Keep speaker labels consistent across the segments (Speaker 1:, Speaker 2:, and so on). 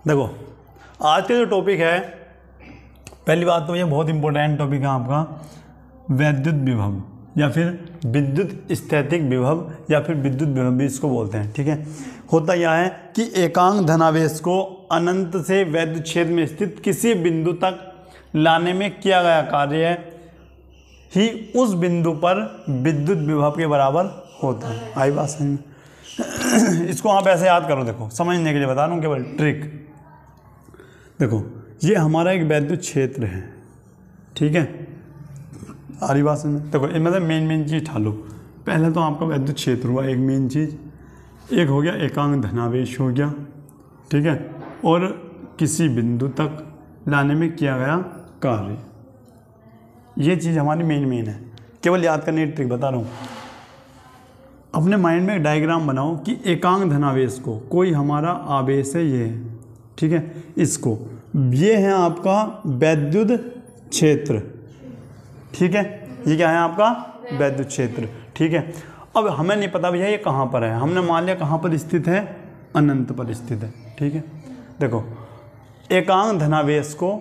Speaker 1: देखो आज का जो टॉपिक है, पहली बात तो ये बहुत इंपॉर्टेंट टॉपिक है आपका, वैद्युत विभव या फिर विद्युत स्थैतिक विभव या फिर विद्युत विभव भी इसको बोलते हैं। ठीक है, होता यह है कि एकांक धनावेश को अनंत से वैद्युत क्षेत्र में स्थित किसी बिंदु तक लाने में किया गया कार्य ही उस बिंदु पर विद्युत विभव के बराबर होता है। आई बात समझ में? इसको आप ऐसे याद करो, देखो समझने के लिए बता रहा हूँ केवल ट्रिक। देखो ये हमारा एक वैद्युत क्षेत्र है, ठीक है, आ रही बात समझ में? देखो मतलब मेन चीज़ ठालो। पहले तो आपका वैद्युत क्षेत्र हुआ एक मेन चीज़, एक हो गया एकांक धनावेश हो गया, ठीक है, और किसी बिंदु तक लाने में किया गया कार्य, ये चीज़ हमारी मेन है। केवल याद करने की ट्रिक बता रहा हूँ। अपने माइंड में एक डायग्राम बनाओ कि एकांक धनावेश को कोई हमारा आवेश है, ये है, ठीक है, इसको, ये है आपका वैद्युत क्षेत्र, ठीक है, ये क्या है आपका वैद्युत क्षेत्र, ठीक है। अब हमें नहीं पता भैया ये कहाँ पर है, हमने मान लिया कहाँ पर स्थित है, अनंत पर स्थित है, ठीक है। देखो एकांक धनावेश को,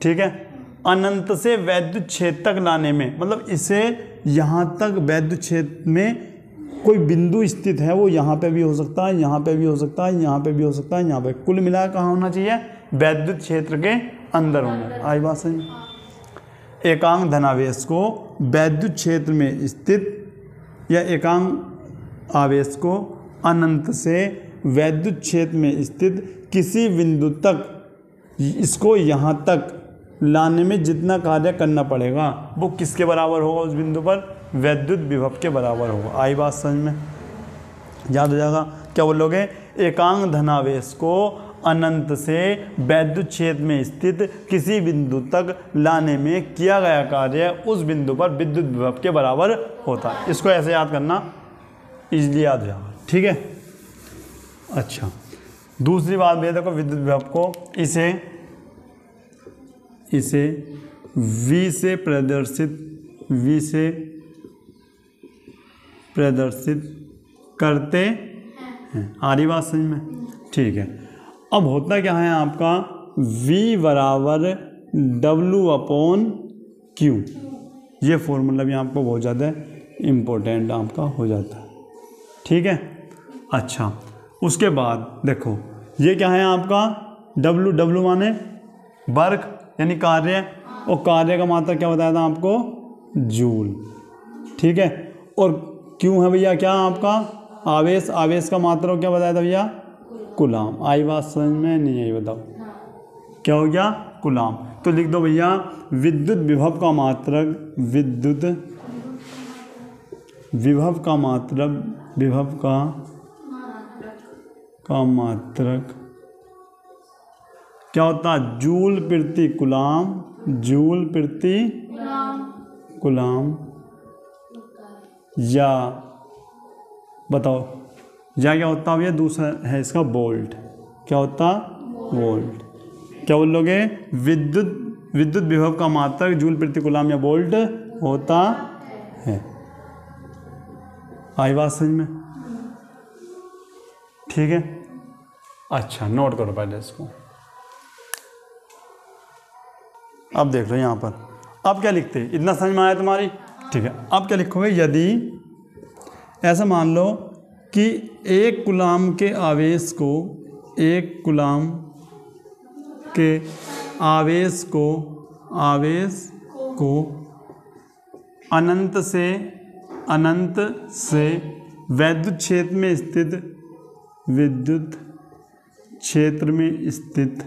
Speaker 1: ठीक है, अनंत से वैद्युत क्षेत्र तक लाने में, मतलब इसे यहाँ तक वैद्युत क्षेत्र में कोई बिंदु स्थित है, वो यहाँ पे भी हो सकता है, यहाँ पे भी हो सकता है, यहाँ पे भी हो सकता है, यहाँ पे, कुल मिलाकर कहाँ होना चाहिए, वैद्युत क्षेत्र के अंदर होना। आई बात सही? एकांक धनावेश को वैद्युत क्षेत्र में स्थित या एकांक आवेश को अनंत से वैद्युत क्षेत्र में स्थित किसी बिंदु तक, इसको यहाँ तक लाने में जितना कार्य करना पड़ेगा वो किसके बराबर होगा, उस बिंदु पर वैद्युत विभव के बराबर होगा। आई बात समझ में? याद हो जाएगा। क्या बोलोगे? एकांक धनावेश को अनंत से वैद्युत क्षेत्र में स्थित किसी बिंदु तक लाने में किया गया कार्य उस बिंदु पर विद्युत विभव के बराबर होता है। इसको ऐसे याद करना, इजीली याद हो जाएगा, ठीक है। अच्छा, दूसरी बात भी देखो, विद्युत विभव को इसे V से प्रदर्शित करते हैं। आ रही बात समझ में? ठीक है। अब होता क्या है आपका, V बराबर W/Q, ये फॉर्मूला भी आपको बहुत ज़्यादा इम्पोर्टेंट आपका हो जाता है, ठीक है। अच्छा, उसके बाद देखो ये क्या है आपका, W माने वर्क यानी कार्य, और कार्य का मात्रा क्या बताया था आपको, जूल, ठीक है। और क्यों है भैया क्या आपका आवेश, आवेश का मात्रा क्या बताया था भैया, कूलाम। आई बात समझ में? नहीं आई बताओ, क्या हो गया, कूलाम। तो लिख दो भैया विद्युत विभव का मात्रक, विद्युत विभव का मात्रक, विभव का मात्रक क्या होता है, जूल प्रति कूलाम, जूल प्रति कूलाम, या बताओ या क्या होता है, ये दूसरा है इसका वोल्ट, क्या होता, वोल्ट। क्या बोलोगे, विद्युत विभव का मात्रक जूल प्रति कूलाम या वोल्ट होता है। आई बात समझ में? ठीक है। अच्छा, नोट करो पहले इसको। अब देख लो यहाँ पर, अब क्या लिखते हैं, इतना समझ में आया तुम्हारी? ठीक है। अब क्या लिखोगे, यदि ऐसा मान लो कि एक कूलाम के आवेश को, एक कूलाम के आवेश को अनंत से वैद्युत क्षेत्र में स्थित, विद्युत क्षेत्र में स्थित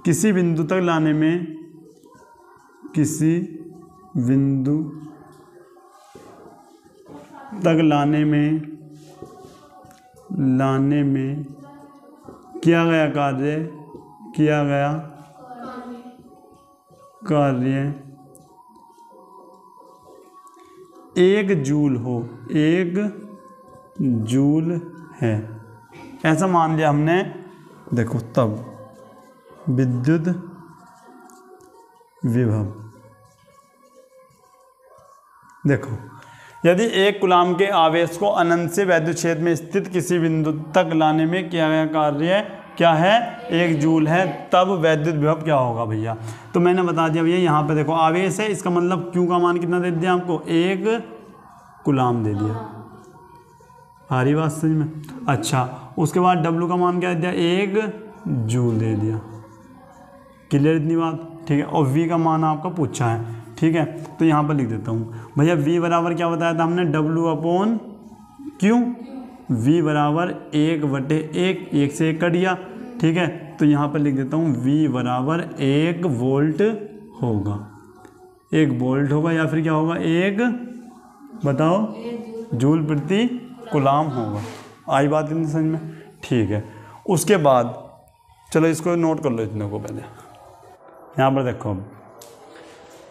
Speaker 1: किसी बिंदु तक लाने में, किसी बिंदु तक लाने में किया गया कार्य 1 जूल हो, 1 जूल है, ऐसा मान लिया हमने। देखो तब विद्युत विभव, देखो यदि एक कूलाम के आवेश को अनंत से वैद्युत क्षेत्र में स्थित किसी बिंदु तक लाने में किया गया कार्य क्या है, 1 जूल है, तब वैद्युत विभव क्या होगा भैया। तो मैंने बता दिया भैया, यहाँ पे देखो आवेश है, इसका मतलब क्यू का मान कितना दे दिया आपको, 1 कूलाम दे दिया। आ रही बात समझ में। अच्छा, उसके बाद डब्लू का मान क्या दे दिया, 1 जूल दे दिया। क्लियर इतनी बात, ठीक है। और वी का मान आपका पूछा है, ठीक है। तो यहाँ पर लिख देता हूँ भैया, वी बराबर क्या बताया था हमने, डब्लू अपॉन क्यू। वी बराबर 1/1, 1 से 1 कट गया, ठीक है। तो यहाँ पर लिख देता हूँ वी बराबर 1 वोल्ट होगा, 1 वोल्ट होगा, या फिर क्या होगा, 1 बताओ जूल प्रति कूलाम होगा। आई बात इतनी समझ में, ठीक है। उसके बाद चलो इसको नोट कर लो इतने को पहले। यहाँ पर देखो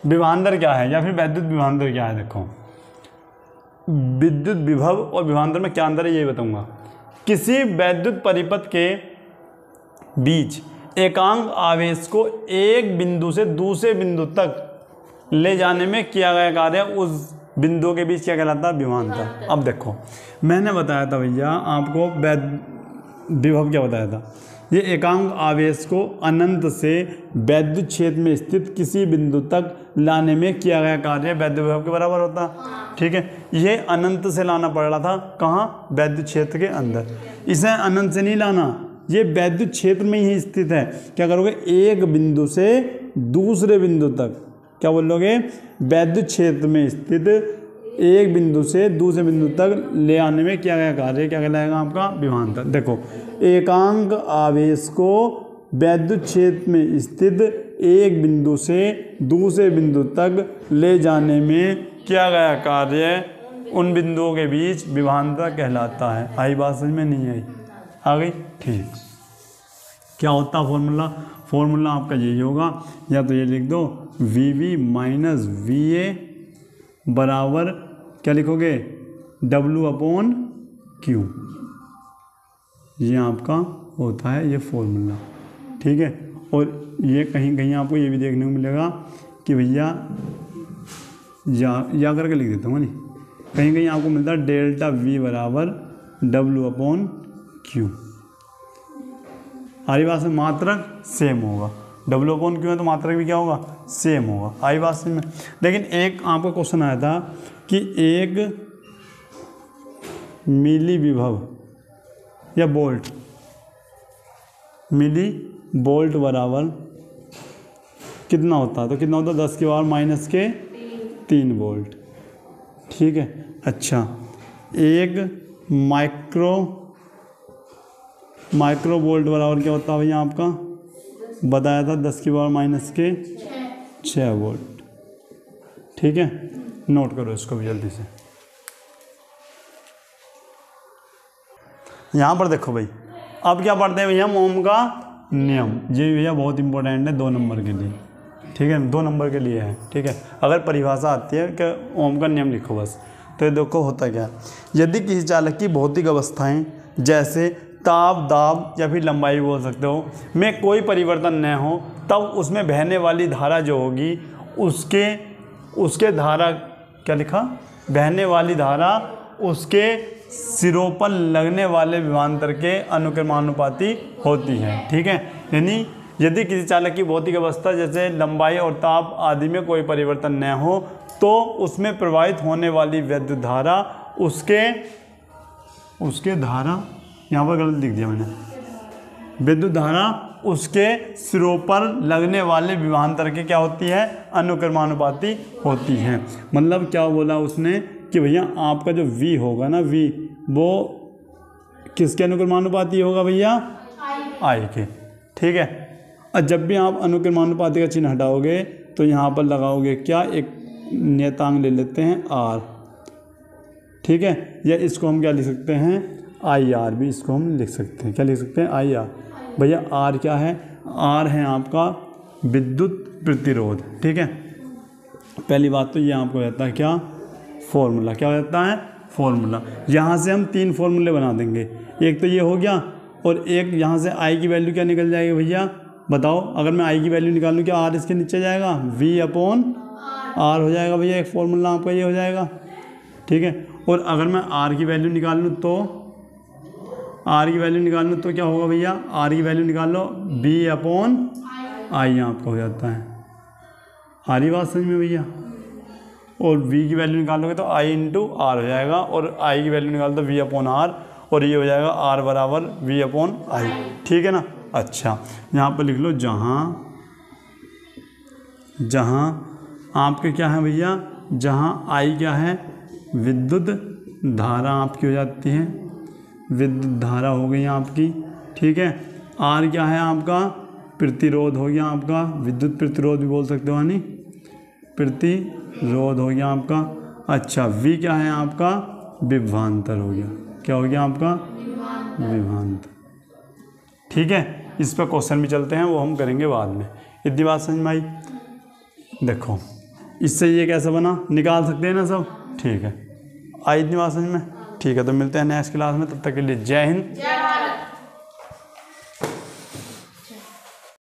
Speaker 1: विभवांतर क्या है, या फिर वैद्युत विभवांतर क्या है। देखो विद्युत विभव और विभवांतर में क्या अंतर है ये बताऊंगा। किसी वैद्युत परिपथ के बीच एकांक आवेश को एक बिंदु से दूसरे बिंदु तक ले जाने में किया गया कार्य उस बिंदुओं के बीच क्या कहलाता है, विभवांतर। अब देखो मैंने बताया था भैया आपको विभव क्या बताया था, ये एकांक आवेश को अनंत से वैद्युत क्षेत्र में स्थित किसी बिंदु तक लाने में किया गया कार्य वैद्युत विभव के बराबर होता है, ठीक है। ये अनंत से लाना पड़ रहा था, कहाँ, वैद्युत क्षेत्र के अंदर। इसे अनंत से नहीं लाना, ये वैद्युत क्षेत्र में ही स्थित है। क्या करोगे, एक बिंदु से दूसरे बिंदु तक, क्या बोलोगे, वैद्युत क्षेत्र में स्थित एक बिंदु से दूसरे बिंदु तक ले आने में किया गया कार्य क्या कहलाएगा आपका, विभवांतर। देखो एकांक आवेश को वैद्युत क्षेत्र में स्थित एक बिंदु से दूसरे बिंदु तक ले जाने में किया गया कार्य उन बिंदुओं के बीच विभवांतर कहलाता है। आई बात समझ में, नहीं आई, आ गई, ठीक। क्या होता फॉर्मूला, फॉर्मूला आपका यही होगा, या तो ये लिख दो वी माइनस वी ए बराबर क्या लिखोगे, डब्लू अपॉन क्यू। ये आपका होता है ये फॉर्मूला, ठीक है। और ये कहीं कहीं आपको ये भी देखने को मिलेगा कि भैया या करके लिख देता हूँ, नहीं कहीं कहीं आपको मिलता है डेल्टा वी बराबर डब्लू अपॉन क्यू। हमारी बात में मात्रक सेम होगा, डब्लू अपॉन क्यू है तो मात्रक भी क्या होगा, सेम होगा। आई बात में। लेकिन एक आपका क्वेश्चन आया था कि 1 मिली विभव या वोल्ट, मिली वोल्ट बराबर कितना होता है, तो कितना होता है 10 की पावर माइनस के 3 वोल्ट, ठीक है। अच्छा 1 माइक्रो वोल्ट बराबर क्या होता है भैया आपका, बताया था 10 की पावर माइनस के 6 वोल्ट, ठीक है। नोट करो इसको भी जल्दी से। यहाँ पर देखो भाई, अब क्या पढ़ते हैं भैया, ओम का नियम। ये भैया बहुत इंपॉर्टेंट है 2 नंबर के लिए, ठीक है, 2 नंबर के लिए है, ठीक है। अगर परिभाषा आती है कि ओम का नियम लिखो बस, तो ये देखो होता क्या है। यदि किसी चालक की भौतिक अवस्थाएं जैसे ताप, दाब या फिर लंबाई बोल सकते हो में कोई परिवर्तन न हो, तब उसमें बहने वाली धारा जो होगी उसके धारा क्या लिखा, बहने वाली धारा उसके सिरों पर लगने वाले विभवांतर के अनुक्रमानुपाती होती है, ठीक है। यानी यदि किसी चालक की भौतिक अवस्था जैसे लंबाई और ताप आदि में कोई परिवर्तन न हो, तो उसमें प्रवाहित होने वाली विद्युत धारा उसके धारा, यहाँ पर गलत लिख दिया मैंने, विद्युत धारा उसके सिरों पर लगने वाले विभवांतर के क्या होती है, अनुक्रमानुपाती होती है। मतलब क्या बोला उसने कि भैया आपका जो V होगा ना, V वो किसके अनुक्रमानुपाती होगा भैया, I के, ठीक है। और जब भी आप अनुक्रमानुपाती का चिन्ह हटाओगे तो यहाँ पर लगाओगे क्या, एक नियतांक ले लेते हैं R, ठीक है। या इसको हम क्या लिख सकते हैं, IR भी इसको हम लिख सकते हैं, क्या लिख सकते हैं, IR। भैया R क्या है, R है आपका विद्युत प्रतिरोध, ठीक है। पहली बात तो ये आपको रहता है क्या, फॉर्मूला, क्या रहता है, फॉर्मूला। यहाँ से हम 3 फॉर्मूले बना देंगे, एक तो ये हो गया, और एक यहाँ से I की वैल्यू क्या निकल जाएगी भैया, बताओ। अगर मैं I की वैल्यू निकालूँ क्या R इसके नीचे जाएगा, V अपॉन R हो जाएगा भैया, एक फॉर्मूला आपका ये हो जाएगा, ठीक है। और अगर मैं आर की वैल्यू निकाल लूँ तो क्या होगा भैया, आर की वैल्यू निकाल लो, बी अपॉन आई आपका हो जाता है। आ रही बात समझ में भैया। और v की वैल्यू निकालोगे तो i इंटू आर हो जाएगा, और i की वैल्यू निकाल दो v अपॉन आर, और ये हो जाएगा r बराबर v अपॉन आई। ठीक है ना। अच्छा, यहाँ पर लिख लो जहाँ आपके क्या है भैया, जहाँ i क्या है, विद्युत धारा आपकी हो जाती है, विद्युत धारा हो गई आपकी। ठीक है। r क्या है आपका, प्रतिरोध हो गया आपका, विद्युत प्रतिरोध भी बोल सकते हो, यानी प्रतिरोध हो गया आपका। अच्छा, v क्या है आपका, विभवांतर हो गया। क्या हो गया आपका, विभवांतर। ठीक है। इस पर क्वेश्चन भी चलते हैं, वो हम करेंगे बाद में। इतनी बात समझ में आई। देखो इससे ये कैसे बना, निकाल सकते हैं ना सब। ठीक है, आई इतनी बात समझ में। ठीक है, तो मिलते हैं नेक्स्ट क्लास में, तब तक के लिए जय हिंद।